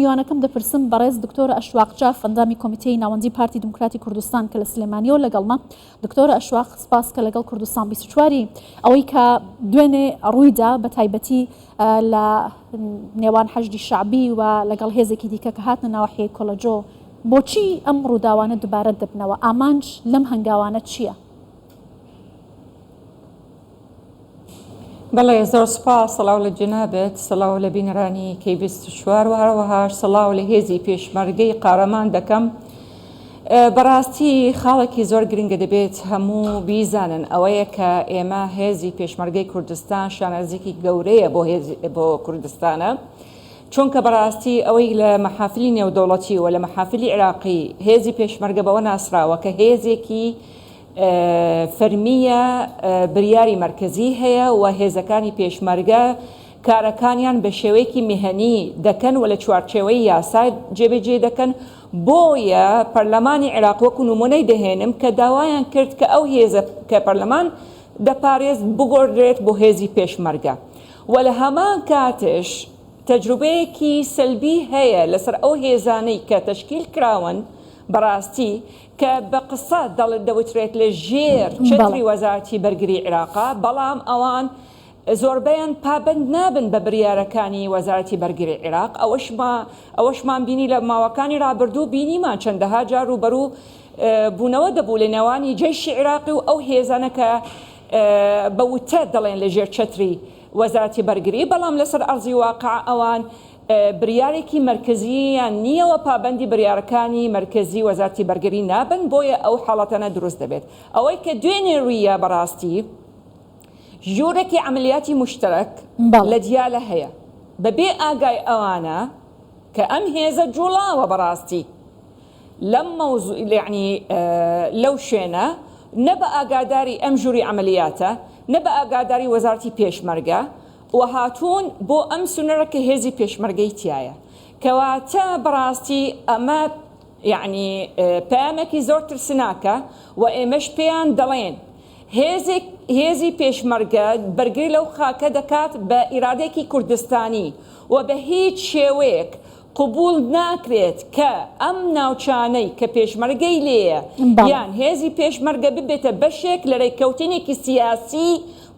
میوانەکەم دەپرسم بەڕێز دکتۆرە ئەشواق جاف ئەندامی کۆمیتەی ناوەندی پارتی دموکراتی کوردستان کە لە سلێمانیەوە لەگەڵمە. دکتۆرە ئەشواق سپاس کە لەگەڵ کوردستان 24 ئەوەی کە دوێنێ ڕوویدا بە تایبەتی لە نێوان حەشدی شعبی و لەگەڵ هێزێکی دیکە کە هاتنە ناوەحیەی کۆلەجۆ، بۆچی ئەم ڕووداوانە دووبارە دەبنەوە؟ ئامانج لەم هەنگاوانە چییە؟ بەڵێ زۆر سپاس، سەڵاو لە جنابێت، سەڵاو لە بینەرانی کەی24 و هەروەهاش سەڵاو لە هێزی پێشمەرگەی قارەمان دەکەم. بەڕاستی خاڵێکی زۆر گرنگە دەبێت هەموو بیزانن ئەوەیە کە ئێمە هێزی پێشمەرگەی کوردستان شانازێکی گەورەیە بۆ کوردستانە، چونکە بەڕاستی ئەوەی لە مەحافلی نێودەوڵەتی و لە مەحافلی عێراقی هێزی پێشمەرگە بەوە ناسراوە کە هێزێکی فەرمیە بریاری مرکزی هەیە و هێزەکانی پێشمەرگە کارەکانیان بە شێوەیەکی میهەنی دەکەن و لە چوارچێوەی یاسا جێبەجێ دەکەن. بۆیە پەرلەمانی عێراق وەکو نمونەی دەهێنم کە داوایان کرد کە ئەو هێزە کە پەرلەمان دەپارێز بگۆڕدرێت بۆ هێزی پێشمەرگە، و لە هەمان کاتش تەجروبەیەکی سەلبی هەیە لەسەر ئەو هێزانەی کە تەشکیل کراون بەڕاستی کە بە قسە دەوترێت لە ژێر چتری وەزارەتی بەرگری عێراقا، بەڵام ئەوان زۆربەیان پابند نابن بە بریارەکانی وەزارەتی بەرگری عێراق. ئەوەشمان بینی لە ماوەکانی ڕابردوو بینیمان چەندەها جار ڕوبەڕوو بوونەوە دەبوو لە نێوانی جەیشی عێراقی و ئەو هێزانە کە بە وتە دەڵێن لە ژێر چتری وەزارەتی بەرگری، بەڵام لەسەر ئەرزی واقع ئەوان بریارێکی مرکزییان نییەوە، پابندی بریارەکانی مرکزی وەزارەتی بەرگری نابن، بۆیە ئەو حاڵەتەنە دروست دەبێت. ئەوەی کە دوێنێ ڕوویە بەڕاستی ژوورێکی عملیاتی مشترک لە دیالە هەیە بەبێ ئاگای ئەوانە کە ئەم هێزە جوڵاوە بەڕاستی لەم مەوزوع، یعنی لەو شوێنە نە بە ئاگاداری ئەم ژووری عملیاتە، نە بە ئاگاداری وەزارەتی پێشمەرگە، و هاتوون بۆ ئەم سونەرە کە هێزی پێشمەرگەی تایە، کەواتە بەڕاستی ئەمە یعنی پامێکی زۆر ترسناکە و ئێمەش پێیان دەڵێن هێزی پێشمەرگە بەرگری لەو خاکە دەکات بە ئیرادێکی کوردستانی و بە هیچ شێوەیەک قبول ناکرێت کە ئەم ناوچانەی کە پێشمەرگەی لێیە یان هێزی پێشمەرگە ببێتە بەشێک لە ڕێککەوتنێکی سیاسی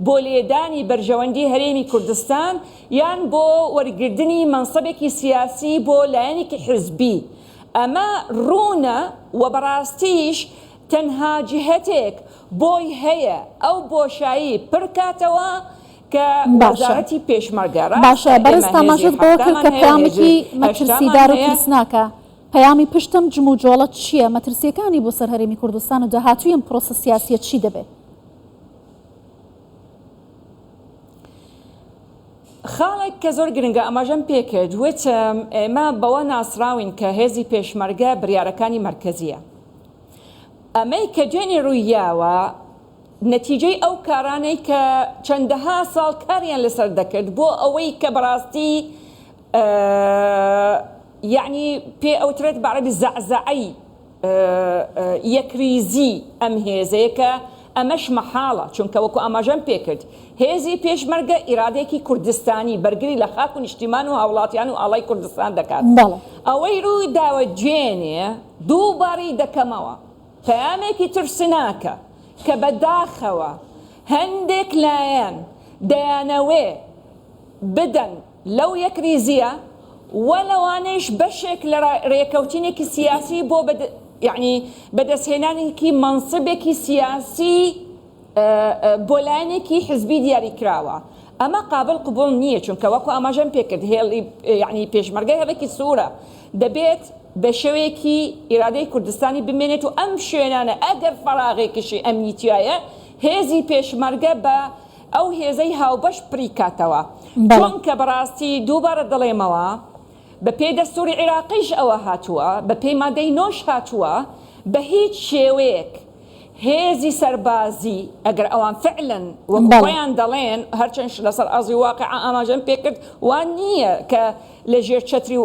بۆ لێدانی بەرژەوەندی هەرێمی کوردستان یان بۆ وەرگردنی منسەبێکی سیاسی بۆ لایەنێکی حزبی. ئەمە ڕوونە و بەڕاستیش تەنها جهتێک بۆی هەیە ئەو بۆشایی پڕکاتەوە کە وەزارەتی پێشمەرگە. باشە، بەرز تاماشت بۆ کرد کە پەیامێکی مەترسیدار و ترسناکە. پەیامی پشتم جم و جۆڵەت چییە؟ مەترسیەکانی بۆ سەر هەرێمی کوردستان و داهاتووی ئەم پرۆسە سیاسیە چی دەبێت؟ خاڵێک کە زۆر گرنگە ئەماژەم پێکرد وتم ئێمە بەوە ناسراوین کە هێزی پێشمەرگە بریارەکانی مرکزیە. ئەمەی کە دوێنێ ڕوویاوە نەتیجەی ئەو کارانەی کە چەندەها ساڵ کاریان لەسەر دەکرد بۆ ئەوەی کە بەڕاستی یعنی پێ ئەوترێت بەعرەبی زەعزەعەی یەکریزی ئەم هێزەیە کە ئەمەش مەحاڵە، چونکە وەکو ئاماژەم پێکرد هێزی پێشمەرگە ئیرادێکی کوردستانی بەرگری لە خاک و نیشتیمان و هاوڵاتیان و ئاڵای کوردستان دەکات. ئەوەی ڕووی داوە دوێنێ دووباری دەکەمەوە پەیامێکی ترسناکە کە بەداخەوە هەندێک لایەن دەیانەوێ بدەن لەو یەکریزیە وەلەوانەیش بەشێک لە ڕێکەوتینێکی سیاسی بۆ یعنی بەدەستهێنانێکی منسبێکی سیاسی بۆ لایەنێکی حزبی دیاری کراوە. ئەمە قابل قبول نییە، چونکە وەکو ئاماژەم پێکرد یعنی پێشمەرگەی هەڵێکی سوورە دەبێت بە شێوەیەکی ئیرادەی کوردستانی بمێنێت و ئەم شوێنانە ئەگەر فەراغێکیشی ئەمنیتیایە هێزی پێشمەرگە بە ئەو هێزەی هاوبەش پڕیکاتەوە. چونکە بەڕاستی دووبارە دەڵێمەوە بە پێی دەستوری عێراقیش ئەوە هاتووە، بە پێی مادەی نۆش هاتووە، بە هیچ شێوەیەک هێزی سەربازی ئەگەر ئەوان فعلن وەکویان دەڵێن هەرچەند لەسەر ئازی واقع ئاماژەم پێکرد وان نییە کە لە ژێر چەتری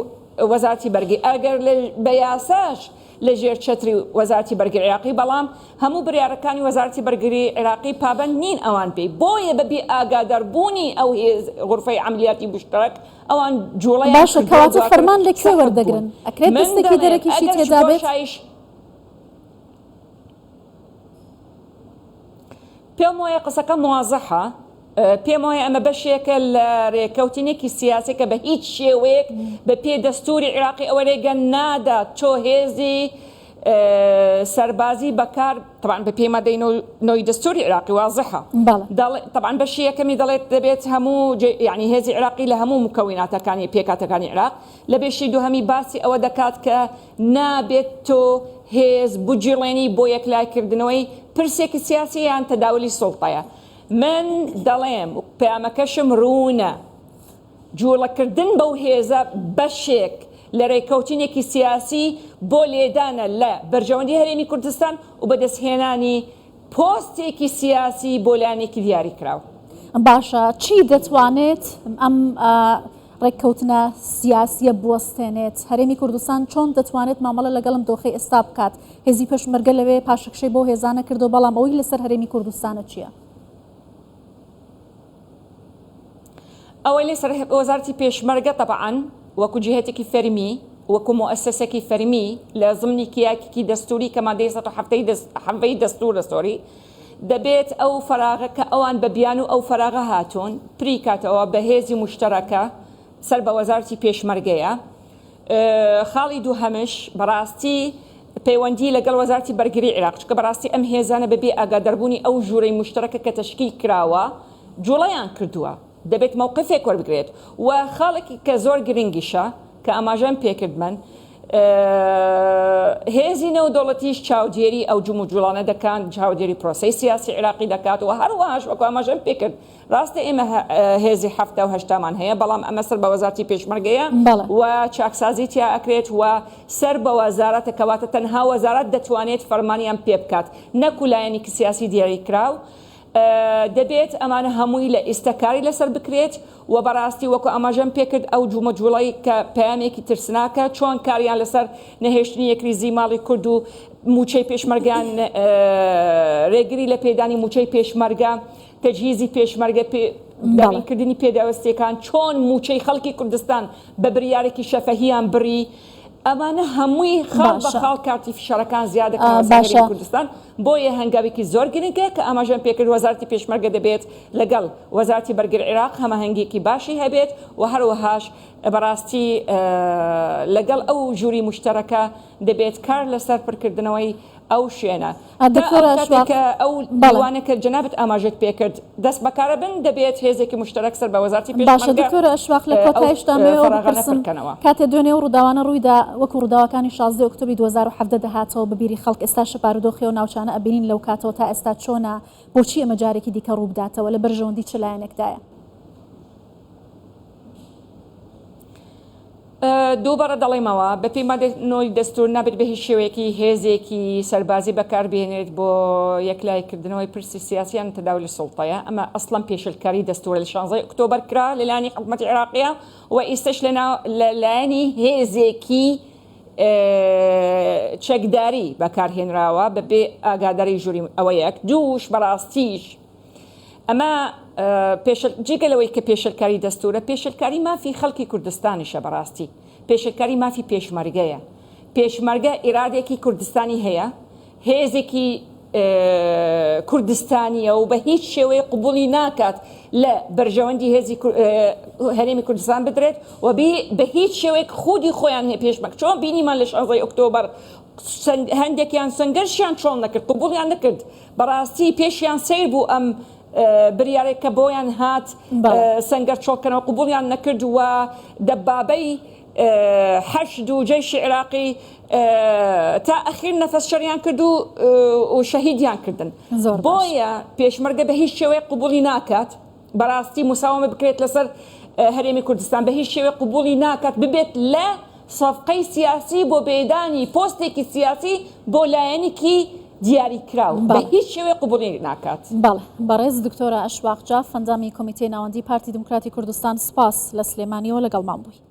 وەزارەتی بەرگری ئەگەر بە یاساش لە ژێر چەتری وەزارەتی بەرگری عێراقی، بەڵام هەموو بریارەکانی وەزارەتی بەرگری عێراقی پابند نین ئەوان پێی. بۆیە بەبێ ئاگاداربوونی ئەو غورفەی عەملیاتی مشترەک ئەوان جوڵەیان باشە کەواتە فەرمان لەکوێ وەردەگرن ئەکرێت دەستێکی دەرەکیشی تێدا بێت پێم وایە قسەکە موازەحە پێم وایە ئەمە بەشێکە لە ڕێکەوتنێکی سیاسێکە بە هیچ شێوەیەک بە پێ دەستوری عێراقی ئەوە ڕێگە نادات چۆ هێزی سەربازی بەکار طبعا بە پێمەدەی دەستوری عێراقی واضحە طبعا بەشی یەکەمی دەڵێت دەبێت هەموو یعنی هێزی عێراقی لە هەموو مکەویناتەکانی پێکاتەکانی عێراق لە بێشی دووهەمی باسی ئەوە دەکات کە نابێت تۆ هێز بجیڵێنی بۆ یەکلایکردنەوەی پرسێکی سیاسی یان تەداولی سوڵتەیە من دەڵێم پەیامەکەشم ڕوونە جوڵەکردن بەو هێزە بەشێک لە ڕێکەوتنێکی سیاسی بۆ لێدانە لە بەرژەوەندی هەرێمی کوردستان و بەدەستهێنانی پۆستێکی سیاسی بۆ لایەنێکی دیاری کراوە. باشە چی دەتوانێت ئەم ڕێککەوتنە سیاسیە بوەستێنێت هەرێمی کوردستان چۆن دەتوانێت مامەڵە لەگەڵم دۆخی ئێستا بکات هێزی پێشمەرگە لەوێ پاشەکشەی بۆ هێزانە کردو بەڵام ئەوەی لەسەر هەرێمی کوردستانە چییە؟ ئەوەی لەسەر وەزارەتی پێشمەرگە طبعاً وەکو جهێتێکی فەرمی وەکو مؤسسێکی فەرمی لە ضمنی کیاکێکی دەستوری کە مادەی 107 دەستوری دەبێت ئەو فەراغە کە ئەوان بە بیان و ئەو فەراغە هاتوون پریکاتەوە بە هێزی مشتەرەکە سەر بە وەزارەتی پێشمەرگەیە خاڵی دووهەمش بەڕاستی پەیوەندی لەگەڵ وەزارەتی بەرگری عێراق چکە بەڕاستی ئەم هێزانە بەبێ ئاگاداربوونی ئەو ژوورەی مشتەرەکە کە تەشکیل کراوە جوڵەیان کردووە دەبێت مووقفێک وەربگرێت و خاڵێکی کە زۆر گرنگیشە کە ئاماژەم پێکردمن هێزی نێودەوڵەتیش چاودێری ئەو جوم و جوڵانە دەکات چاودێری پرۆسەی سیاسی عێراقی دەکات و هەروەهاش وەکو ئاماژەم پێکرد ڕاستە ئێمە هێزی 78مان هەیە بەڵام ئەمە سەر بە وەزارەتی پێشمەرگەیە و چاکسازی تیا ئەکرێت و سەر بە وەزارەتە کەواتە تەنها وەزارەت دەتوانێت فەرمانیان پێ بکات نەکو لایەنێکی سیاسی دیاری کراو دەبێت ئەمانە هەمووی لە ئێستاکاری لەسەر بکرێت و بەڕاستی وەکو ئاماژەم پێکرد ئەو جومەجوڵی کە پەیامێکی ترسناکە چۆن کاریان لەسەر نەهێشتنی یەکریزی ماڵی کورد و موچەی پێشمەرگان ڕێگری لە پێدانی موچەی پێشمەرگە تەجهیزی پێشمەرگە دابینکردنی پێداوەستیەکان چۆن موچەی خەڵکی کوردستان بە بڕیارێکی شەفەهیان بڕی ئەمانە هەمووی خاڵ بە خاڵ کارتی فشارەکان زیادەکان لەسەر کوردستان بۆیە هەنگاوێکی زۆر گرنگە کە ئاماژەم پێکرد وەزارەتی پێشمەرگە دەبێت لەگەڵ وەزارەتی بەرگری عێراق هەماهەنگێکی باشی هەبێت و هەروەهاش بەڕاستی لەگەڵ ئەو ژووری مشتەرەکە دەبێت کار لەسەر پڕکردنەوەی ئەو شوێنە ئەو بەڵوانە کە جەنابەت ئاماژێت پێکرد دەست بەکارە بن دەبێت هێزێکی مشتەرەک سەر بە وەزارەتی پێشمەرگە. باشە دکتۆرە ئەشواق لە کۆتایشتامەوە بپرسم کاتێ دوێنێ و ڕووداوانە ڕوویدا وەکو ڕووداوەکانی 16 ئۆکتۆبری 2017 دەهاتەوە بەبیری خەڵک ئێستا شەپارودۆخی و ناوچانە ئەبینین لەو کاتەوە تا ئێستا چۆنە بۆچی ئەمە جارێکی دیکە ڕوو بداتەوە لە بەرژەوەندی چ لایەنێکدایە؟ دووبارە دەڵێمەوە بە پێی دەستور نابێت بە هیچ شێوەیەکی هێزێکی سەربازی بەکاربێنێت بۆ یەکلایکردنەوەی پرسی سیاسیان تەداولی سوڵتەیە ئەمە ئەسڵەن پێشلکاری دەستورە لە 16 ئۆکتۆبەر کرا لەلایەنی حکومەتی عێراقیە و ئێستش لەلایەنی هێزێکی چەکداری بەکارهێنراوە بەبێ ئاگاداری ژووری ئەوە یەک دووش بەڕاستیش ئەمە جێگەلەوەی کە پێشلکاری دەستورە پێشلکاری مافی خەڵکی کوردستانیشە بەڕاستی پێشلکاری مافی پێشمەرگەیە پێشمەرگە ئیرادێکی کوردستانی هەیە هێزێکی کوردستانیە و بە هیچ شێوەیە قبولی ناکات لە بەرژەوەندی هێزی هەرێمی کوردستان بدرێت و بە هیچ شێوەیەک خودی خۆیان هەیە پێشمەرگ چۆن بینیمان لە 16 ئۆکتۆبەر هەندێکیان سەنگەرشیان چۆن نەکرد قبولیان نەکرد بەڕاستی پێشیان سیر بوو ئەم بریارێک کە بۆیان هات سەنگەر چۆکەنەوە قبولیان نەکرد و دەبابەی حەشد و جەیشی عێراقی تا ئەخیر نەفەس شەریان کرد و شەهیدیان کردن بۆیە پێشمەرگە بە هیچ شێوەیە قبولی ناکات بەڕاستی مساومە بکرێت لەسەر هەرێمی کوردستان بە هیچ شێوەیە قبولی ناکات ببێت لە سەفقەی سیاسی بۆ بێدانی پۆستێکی سیاسی بۆ لایەنێکی دیاری کراو بە هیچ شێوەیە قبولی ناکات. بەڵێ بەڕێز دکتۆرە ئەشواق جاف ئەندامی کۆمیتەی ناوەندی پارتی دموکراتی کوردستان سپاس لە سلێمانیەوە لەگەڵمان بووی.